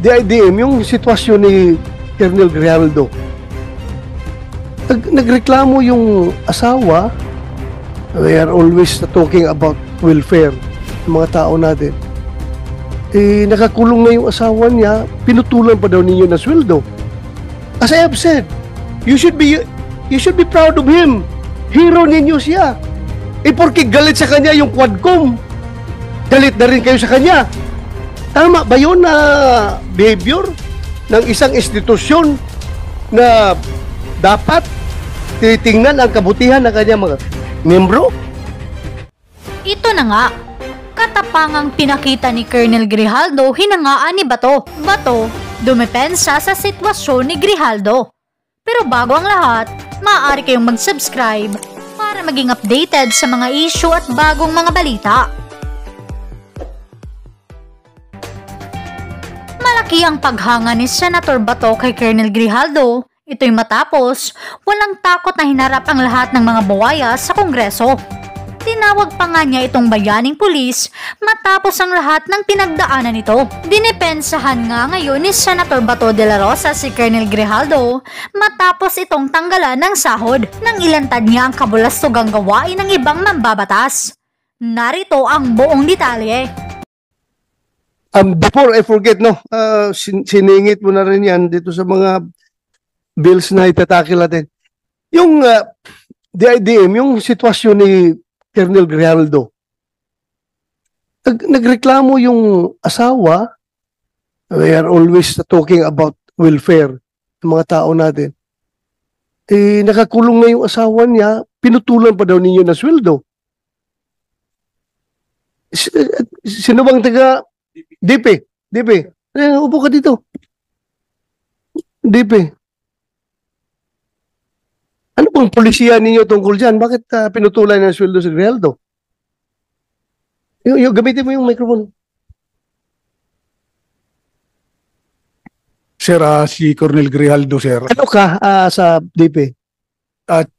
DIDM, yung sitwasyon ni Colonel Grijaldo, nagreklamo yung asawa. We are always talking about welfare ng mga tao natin. Nakakulong na yung asawa niya, pinutulan pa daw ninyo ng sweldo. As I have said, you should be proud of him. Hero ninyo siya. Porque galit sa kanya yung Quadcom, galit na rin kayo sa kanya. Tama ba yun na behavior ng isang institusyon na dapat titingnan ang kabutihan ng kanyang mga membro? Ito na nga, katapangang pinakita ni Colonel Grijaldo hinangaan ni Bato. Bato, dumepensa sa sitwasyon ni Grijaldo. Pero bago ang lahat, maaari kayong mag-subscribe para maging updated sa mga issue at bagong mga balita. Malaki ang paghanga ni Senator Bato kay Colonel Grijaldo. Ito'y matapos walang takot na hinarap ang lahat ng mga buwaya sa Kongreso. Tinawag pa nga niya itong bayaning pulis matapos ang lahat ng pinagdaanan nito. Dinipensahan nga ngayon ni Senator Bato de la Rosa si Colonel Grijaldo matapos itong tanggalan ng sahod nang ilantad niya ang kabulastugang gawain ng ibang mambabatas. Narito ang buong detalye. Before I forget, siningit mo na rin yan dito sa mga bills na itatakil natin. Yung DIDM, yung sitwasyon ni Colonel Grijaldo, nagreklamo yung asawa. We are always talking about welfare ng mga tao natin. Nakakulong na yung asawa niya, pinutulan pa daw ninyo ng sweldo. Sino bang taga DP? Upo ka dito. DP. Ano bang polisiya ninyo tungkol dyan? Bakit pinutulan ng sweldo si Grijaldo? Gamitin mo yung microphone. Sir, si Colonel Grijaldo, sir. Ano ka sa DP?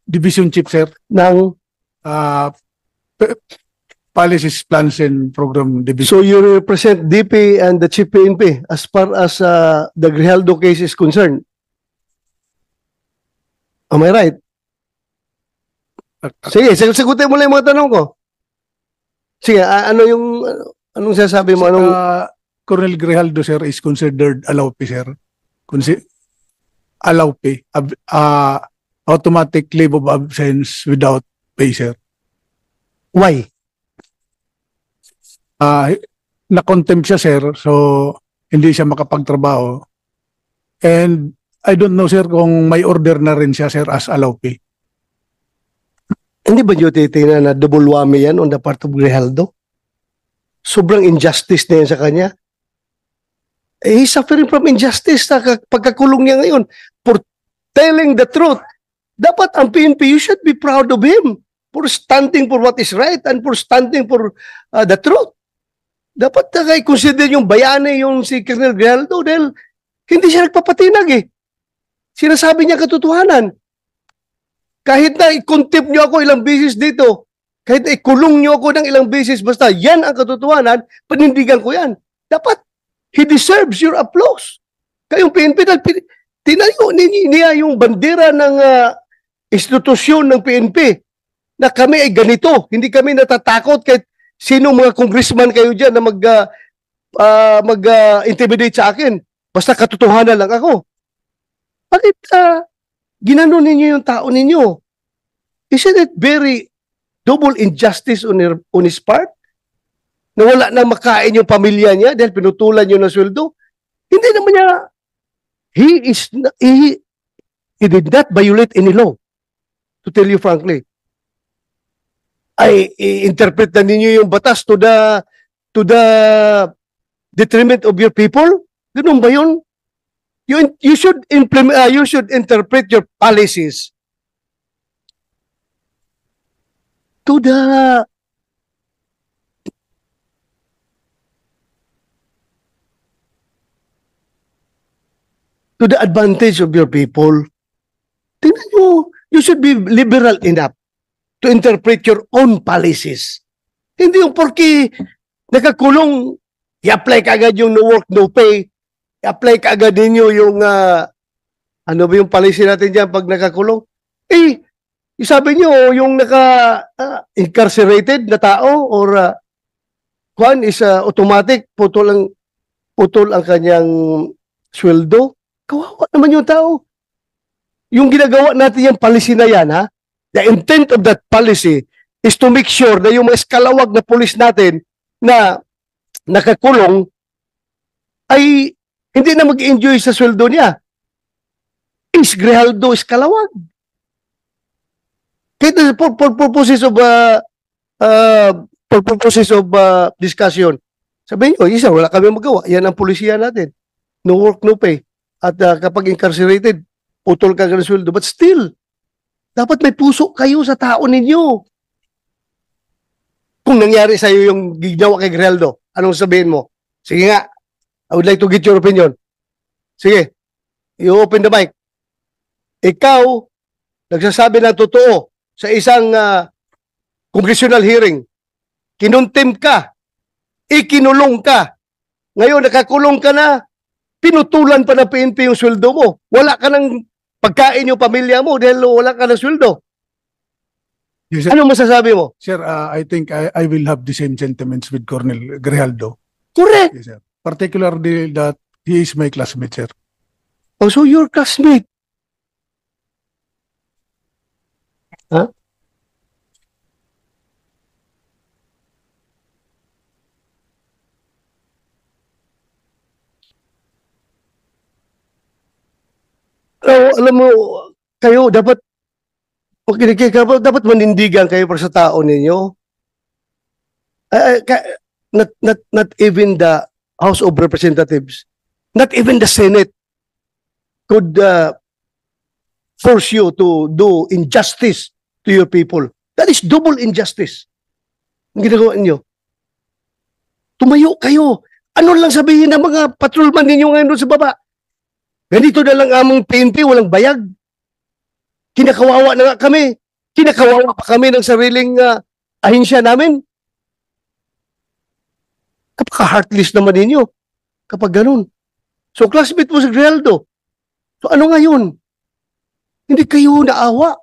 Division Chief, sir. Ng? Policies, Plans and Program Division. So you represent DP and the Chief PNP as far as the Grijaldo case is concerned? Am I right? Sige, sagutin mo lang yung mga tanong ko. Sige, anong sasabi mo? Colonel Grijaldo, sir, is considered allowpay, sir. Allowpay. Automatic leave of absence without pay, sir. Why? Na-contempt siya, sir, so hindi siya makapagtrabaho. And I don't know, sir, kung may order na rin siya, sir, as allowpay. Hindi ba nyo titingnan na double whammy yan on the part of Grijaldo? Sobrang injustice na yan sa kanya. He's suffering from injustice sa pagkakulong niya ngayon for telling the truth. Dapat ang PNP, you should be proud of him for standing for what is right and for standing for the truth. Dapat consider yung bayani yung si Colonel Grijaldo dahil hindi siya nagpapatinag eh. Sinasabi niya katotohanan. Kahit na i-contempt niyo ako ilang beses dito, kahit na ikulong niyo ako ng ilang beses, basta yan ang katotohanan, panindigan ko yan. Dapat, he deserves your applause. Kayong PNP, tinayo niya yung bandera ng institusyon ng PNP na kami ay ganito. Hindi kami natatakot kahit sino mga congressman kayo dyan na mag-intimidate sa akin. Basta katotohanan lang ako. Bakit ginanon ninyo yung tao ninyo? Isn't it very double injustice on his part? Na wala na makain yung pamilya niya dahil pinutulan niyo ng sweldo? Hindi naman niya, he did not violate any law. To tell you frankly. Ay interpret na ninyo yung batas to the detriment of your people? Ganun ba yun? You should implement you should interpret your policies to the advantage of your people. Tingnan nyo, you should be liberal enough to interpret your own policies. Hindi yung porki nakakulong i-apply ka agad yung no work, no pay. I-apply ka agad ninyo yung, ano ba yung policy natin dyan pag nakakulong? Sabi nyo, yung incarcerated na tao or kwan is automatic, putol ang kanyang sweldo. Kawawa naman yung tao. Yung ginagawa natin yung policy na yan, ha? The intent of that policy is to make sure na yung mga eskalawag na pulis natin na nakakulong ay hindi na mag-enjoy sa sweldo niya. Is Grijaldo eskalawag. Kaya for purposes of discussion, sabihin nyo, isa, wala kami magawa. Yan ang polisiya natin. No work, no pay. At kapag incarcerated, putol ka ng sweldo. But still, dapat may puso kayo sa tao ninyo. Kung nangyari sa'yo yung ginawa kay Grijaldo, anong sabihin mo? Sige nga, I would like to get your opinion. Sige, you open the mic. Ikaw, nagsasabi ng totoo sa isang congressional hearing. Kinontempt ka, ikinulong ka. Ngayon, nakakulong ka na, pinutulan pa na PNP yung sweldo mo. Wala ka ng pagkain yung pamilya mo dahil wala ka ng sweldo. Yes, sir. Ano masasabi mo? Sir, I think I will have the same sentiments with Colonel Grijaldo. Correct. Yes, sir. Particularly that he is my classmate, sir. Oh, so your classmate. Huh? Alam mo, kayo dapat dapat manindigan kayo para sa tao ninyo. Not even the House of Representatives, not even the Senate could force you to do injustice to your people. That is double injustice. Ang ginagawa niyo. Tumayo kayo. Ano lang sabihin ng mga patrolman ninyo ngayon doon sa baba? Ganito na lang among PNP, walang bayag. Kinakawawa na nga kami. Kinakawawa pa kami ng sariling ahensya namin. Kapaka-heartless naman ninyo kapag ganun. So, classmate mo si Grijaldo. So, ano ngayon? Hindi kayo naawa.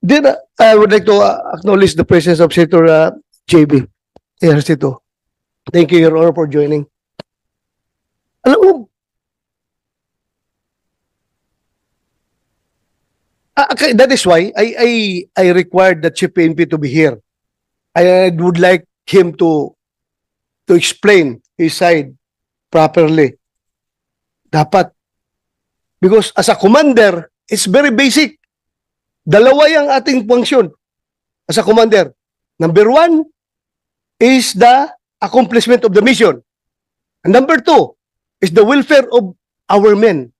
Then, I would like to acknowledge the presence of Senator JB Ejercito. Thank you, Your Honor, for joining. Alam mo, that is why I required the Chief PNP to be here. I would like him to explain his side properly. Dapat. Because as a commander, it's very basic. Dalawa yung ating function as a commander. Number one is the accomplishment of the mission. And number two is the welfare of our men.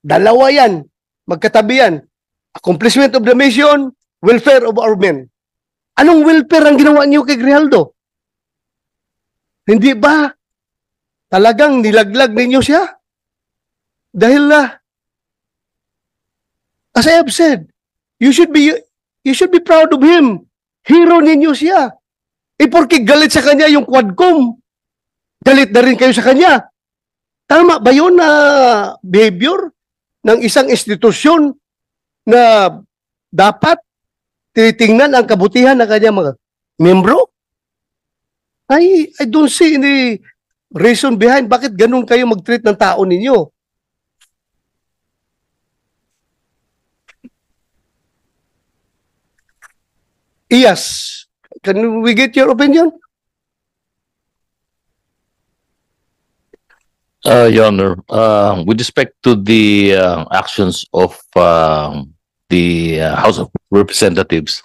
Dalawa yan. Magkatabi yan. Accomplishment of the mission, welfare of our men. Anong welfare ang ginawa niyo kay Grijaldo? Hindi ba talagang nilaglag ninyo siya? Dahil as I have said, you should be proud of him. Hero ninyo siya. Porke galit sa kanya yung Quadcom, galit na rin kayo sa kanya. Tama ba yun na behavior ng isang institusyon na dapat tinitingnan ang kabutihan ng kanyang mga membro? I don't see any reason behind bakit ganun kayo mag-treat ng tao ninyo. Yes. Can we get your opinion? Your Honor, with respect to the actions of the House of Representatives,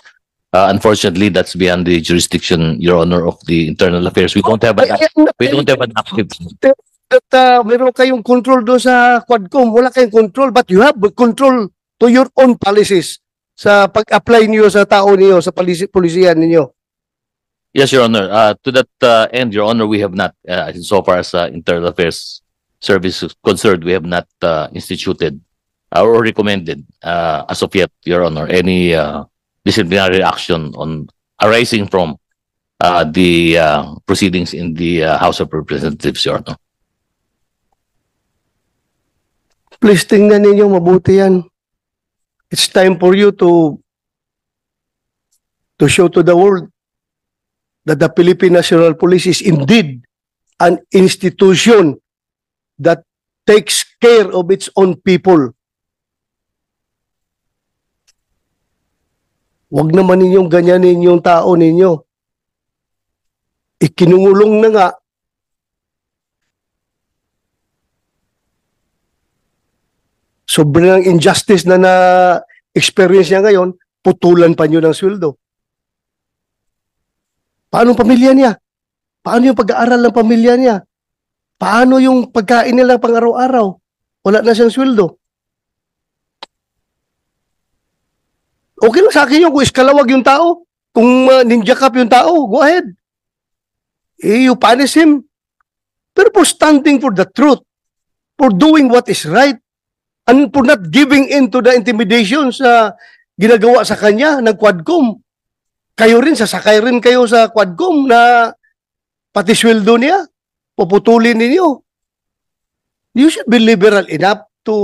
unfortunately, that's beyond the jurisdiction, Your Honor, of the Internal Affairs. We don't have an active. Meron kayong control doon sa Quadcom. Wala kayong control, but you have control to your own policies sa pag-apply niyo sa tao niyo, sa polisiyan niyo. Yes, Your Honor. To that end, Your Honor, we have not, so far as Internal Affairs Service is concerned, we have not instituted or recommended as of yet, Your Honor, any disciplinary action on arising from the proceedings in the House of Representatives, Your Honor. Please tingnan ninyo mabuti yan. It's time for you to show to the world that the Philippine National Police is indeed an institution that takes care of its own people. Huwag naman ninyong ganyanin yung tao ninyo. Ikinungulong na nga. Sobrang injustice na na-experience niya ngayon, putulan pa niyo ng sweldo. Paano ang pamilya niya? Paano yung pag-aaral ng pamilya niya? Paano yung pagkain nila pang araw-araw? Wala na siyang sweldo. Okay lang sa akin yun kung iskalawag yung tao. Kung ninja cup yung tao, go ahead. You punish him. Pero for standing for the truth, for doing what is right, and for not giving in to the intimidations na ginagawa sa kanya ng Quadcom. Kayo rin, sasakay rin kayo sa Quadcom na pati sweldo niya, puputulin ninyo. You should be liberal enough to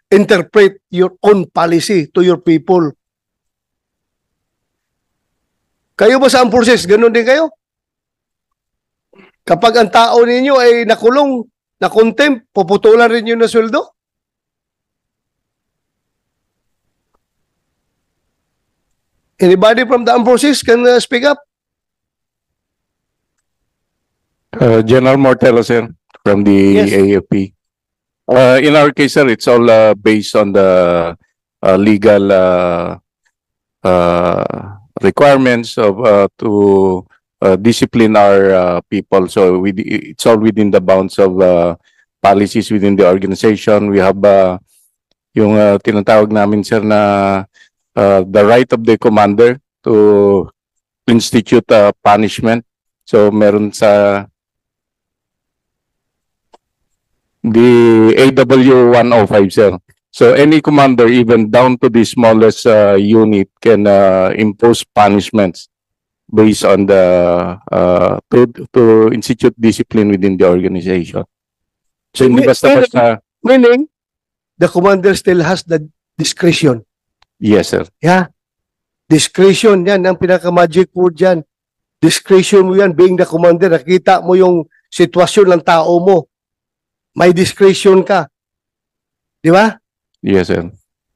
interpret your own policy to your people. Kayo ba sa armed forces? Ganun din kayo? Kapag ang tao ninyo ay nakulong, na-contempt, puputulan rin yun na sweldo? Anybody from the armed forces can speak up? General Mortello, sir, from the Yes. AFP. In our case, sir, it's all based on the legal requirements of to discipline our people. So it's all within the bounds of policies within the organization. We have yung tinatawag namin, sir, na the right of the commander to institute punishment. So meron sa the AW 105, sir. So any commander, even down to the smallest unit, can impose punishments based on the to institute discipline within the organization. So hindi basta-basta. Meaning, the commander still has the discretion. Yes, sir. Yeah. Discretion, yan ang pinaka-magic word yan. Discretion mo yan, being the commander. Nakita mo yung sitwasyon ng tao mo. May discretion ka. Di ba? Yes, sir.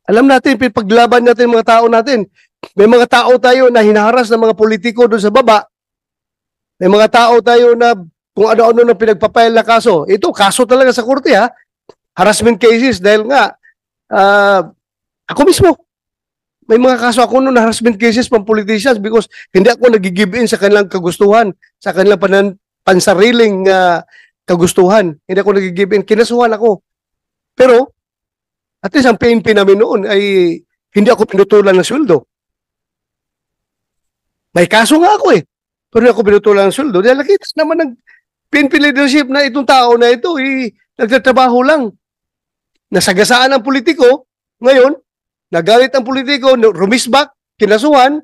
Alam natin, paglaban natin mga tao natin. May mga tao tayo na hinaharas ng mga politiko doon sa baba. May mga tao tayo na kung ano-ano na pinagpapail na kaso. Ito, kaso talaga sa korte, ha? Harassment cases dahil nga, ako mismo, may mga kaso ako noon na harassment cases from politicians because hindi ako nag-give in sa kanilang kagustuhan, sa kanilang pansariling kagustuhan. Hindi ako nag-give in. Kinasuhan ako. Pero, at least ang PNP namin noon ay hindi ako pinutulan ng sweldo. May kaso nga ako eh. Pero hindi ako pinutulan ng sweldo. Dahil nakita naman ng PNP leadership na itong tao na ito nagtatrabaho lang. Nasagasaan ang politiko. Ngayon, nagalit ang politiko, rumisbak, kinasuhan.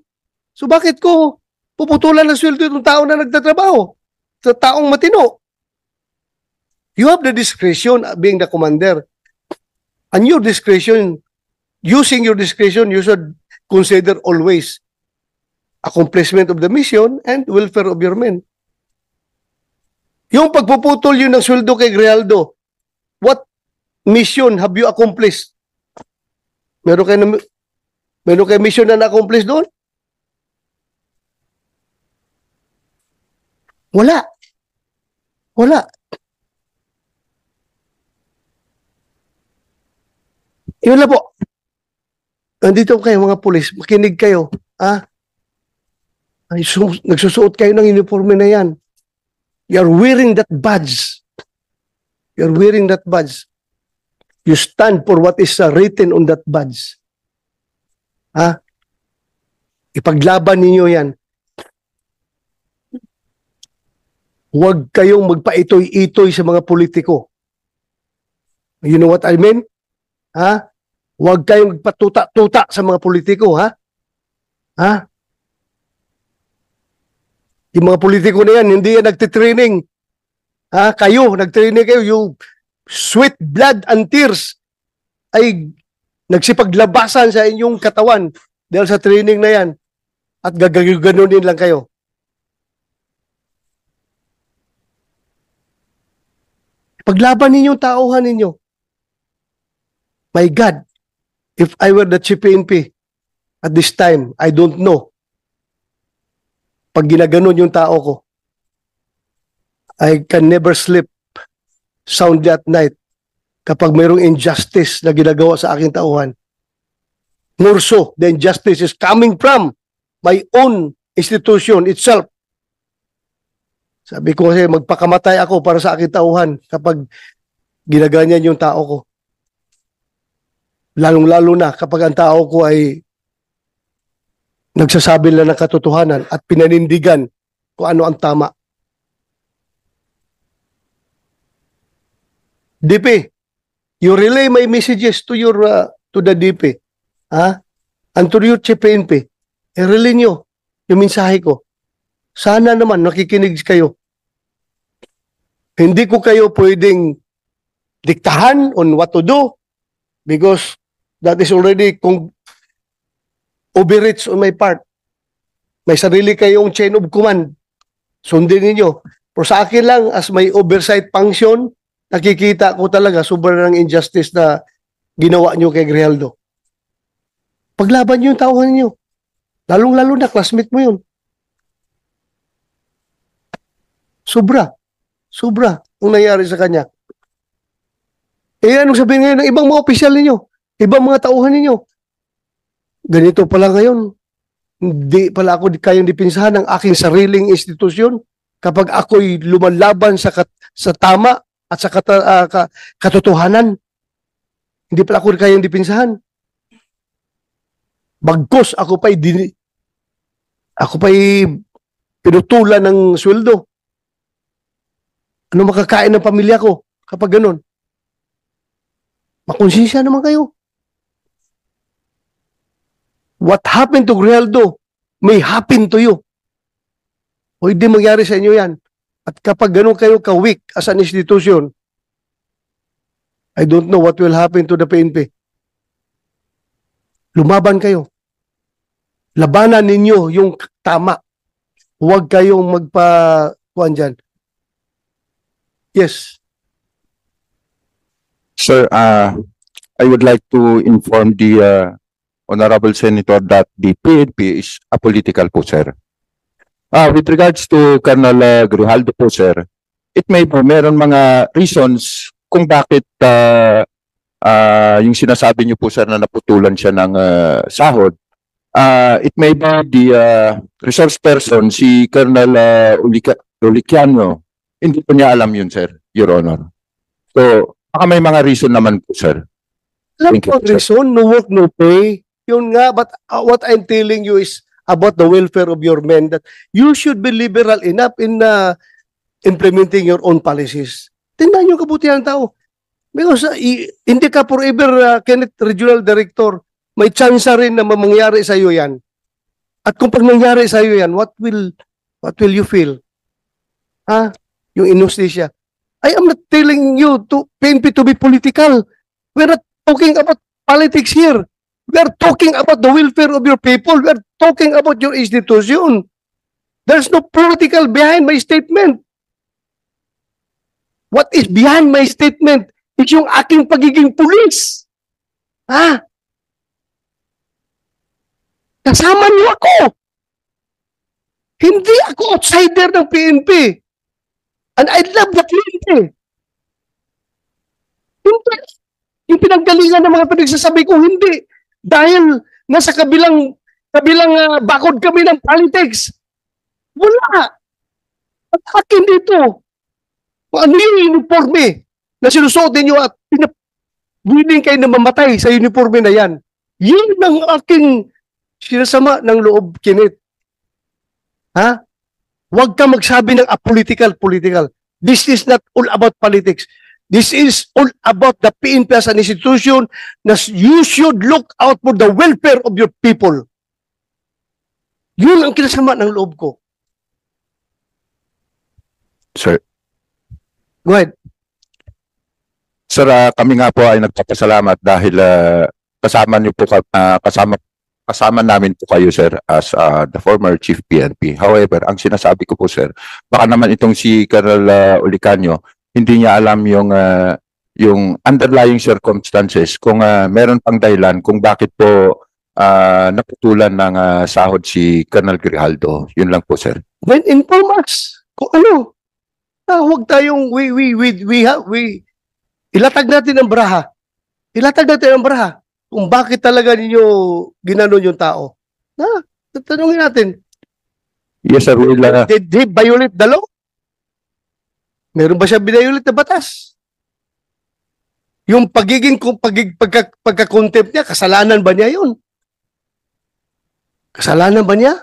So bakit ko puputulan ng sweldo itong tao na nagtatrabaho? Sa taong matino. You have the discretion being the commander. And your discretion, using your discretion, you should consider always accomplishment of the mission and welfare of your men. Yung pagpuputol yun ng sweldo kay Grijaldo, what mission have you accomplished? Meron kayo mission na na-accomplish doon? Wala. Wala. Yun lang po. Nandito kayo mga pulis, makinig kayo. Nagsusuot kayo ng uniforme na yan. You're wearing that badge. You're wearing that badge. You stand for what is written on that badge. Ipaglaban ninyo yan. Huwag kayong magpaitoy-itoy sa mga politiko. You know what I mean? Huwag kayong magpatuta-tuta sa mga politiko, ha? Ha? Yung mga politiko na yan, hindi yan nagtitraining. Ha? Kayo, nagtraining kayo. Yung sweat, blood, and tears ay nagsipaglabasan sa inyong katawan dahil sa training na yan. At gaganunin lang kayo. Paglaban ninyo, tauhan ninyo. My God, if I were the Chief PNP at this time, I don't know. Pag ginaganon yung tao ko, I can never sleep soundly at night kapag mayroong injustice na ginagawa sa aking tauhan. More so, the injustice is coming from my own institution itself. Sabi ko kasi magpakamatay ako para sa aking tauhan kapag ginaganyan yung tao ko. Lalong-lalo na kapag ang tao ko ay nagsasabi lang ng katotohanan at pinanindigan kung ano ang tama. DP, you relay my messages to your to the DP. And to your Chief PNP. I-relay nyo yung mensahe ko. Sana naman nakikinig kayo. Hindi ko kayo pwedeng diktahan on what to do because that is already overreach on my part. May sarili kayong chain of command. Sundin ninyo. Pero sa akin lang, as may oversight function, nakikita ko talaga sobrang injustice na ginawa nyo kay Grijaldo. Paglaban nyo yung tauhan ninyo. Lalong-lalo na, classmate mo yun. Sobra ang nangyari sa kanya. Anong sabihin ngayon ng ibang mga opisyal ninyo? Ibang mga tauhan ninyo? Ganito pala ngayon. Hindi pala ako kayang dipinsahan ng aking sariling institusyon kapag ako'y lumalaban sa tama at sa katotohanan. Hindi pala ako kayang dipinsahan. Bagkos ako pa'y pinutulan ng sweldo. Ano makakain ng pamilya ko kapag ganun? Makonsensya naman kayo. What happened to Grijaldo may happen to you. O hindi mangyari sa inyo yan. At kapag ganun kayo ka-weak as an institution, I don't know what will happen to the PNP. Lumaban kayo. Labanan ninyo yung tama. Huwag kayong magpa-kuan dyan. Yes. Sir, I would like to inform the Honorable Senator that the PNP is apolitical po, sir. With regards to Colonel Grijaldo po, sir, it may po meron mga reasons kung bakit yung sinasabi niyo po, sir, na naputulan siya ng sahod. It may be the resource person, si Colonel Uliciano, hindi po niya alam yun, sir, Your Honor. So, baka may mga reason naman po, sir. Alam Thank you, ko, sir. reason, no work, no pay. Yun nga, but what I'm telling you is about the welfare of your men, that you should be liberal enough in implementing your own policies. Tingnan nyo kabutihan ng tao. Because hindi ka forever, Kenneth, Regional Director, may chance rin na mangyari sa iyo yan. At kung pag nangyari sa iyo yan, what will you feel? Yung inustisya. I am not telling you to PNP to be political. We're not talking about politics here. We are talking about the welfare of your people. We are talking about your institution. There's no political behind my statement. What is behind my statement is yung aking pagiging pulis. Kasama niyo ako. Hindi ako outsider ng PNP. And I love the PNP. Hindi. Yung pinanggalingan ng mga pinagsasabi ko, hindi. Dahil nasa kabilang bakod kami ng politics. Wala. At akin dito. Ano yung uniforme na sinusuot ninyo at willing kayo na mamatay sa uniforme na yan. Yun ang aking sinasama ng loob, Kenneth. Huwag ka magsabi ng apolitical. This is not all about politics. This is all about the PNP as an institution na you should look out for the welfare of your people. Yun ang kinasama ng loob ko. Sir, Go ahead. sir, kami nga po ay nagpapasalamat dahil kasama niyo po kasama namin po kayo, sir, as the former chief PNP. However, ang sinasabi ko po, sir, baka naman itong si Colonel Ulicanio, hindi niya alam yung underlying circumstances kung meron pang dahilan kung bakit po naputulan ng sahod si Colonel Grijaldo. Yun lang po, sir. Then inform us kung ano. Huwag tayong ilatag natin ang baraha. Ilatag natin ang baraha kung bakit talaga ninyo ginanon yung tao. Tanungin natin. Yes, sir. Did he violate the law? Meron ba siya binayulit na batas? Yung pagka-contempt niya, kasalanan ba niya yun? Kasalanan ba niya?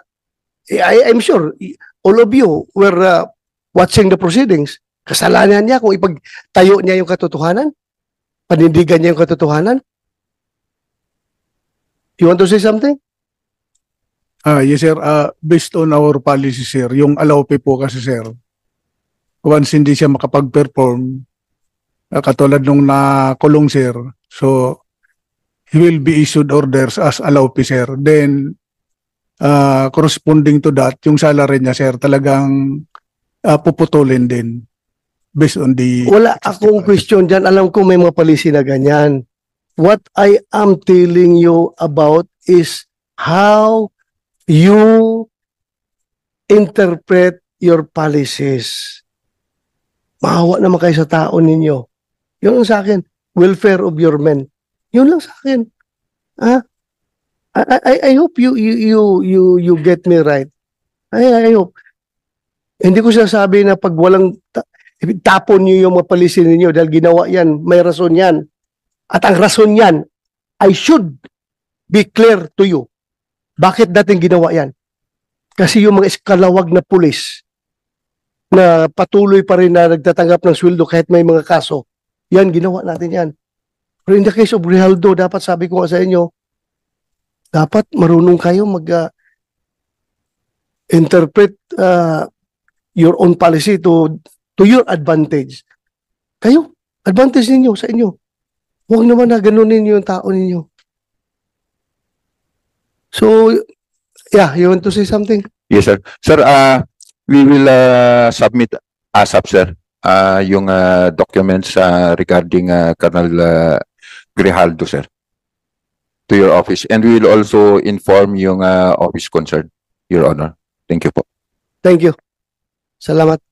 I'm sure all of you were watching the proceedings. Kasalanan niya kung ipagtayo niya yung katotohanan? Panindigan niya yung katotohanan? You want to say something? Yes, sir. Based on our policy, sir, yung allowpe po kasi, sir, once hindi siya makapag-perform, katulad nung nakulong, sir, so he will be issued orders as allowpe, sir. Then, corresponding to that, yung salary niya, sir, talagang puputulin din based on the... Wala akong question dyan. Alam ko may mga policy na ganyan. What I am telling you about is how you interpret your policies. Maawa naman kayo sa tao ninyo. Yun lang sa akin. Welfare of your men. Yun lang sa akin. I hope you get me right. I hope. Hindi ko sinasabi na pag walang tapon niyo yung mga policy ninyo dahil ginawa yan, may rason yan. At ang rason yan, I should be clear to you. Bakit dating ginawa yan? Kasi yung mga eskalawag na pulis na patuloy pa rin na nagtatanggap ng sweldo kahit may mga kaso, yan, ginawa natin yan. Pero in the case of Grijaldo, dapat sabi ko nga sa inyo, dapat marunong kayo mag-interpret your own policy to your advantage. Kayo, advantage ninyo sa inyo. Huwag naman na ganunin yung tao ninyo. So, yeah, you want to say something? Yes, sir. Sir, we will submit ASAP, sir, yung documents regarding Colonel Grijaldo, sir, to your office. And we will also inform yung office concerned, Your Honor. Thank you po. Thank you. Salamat.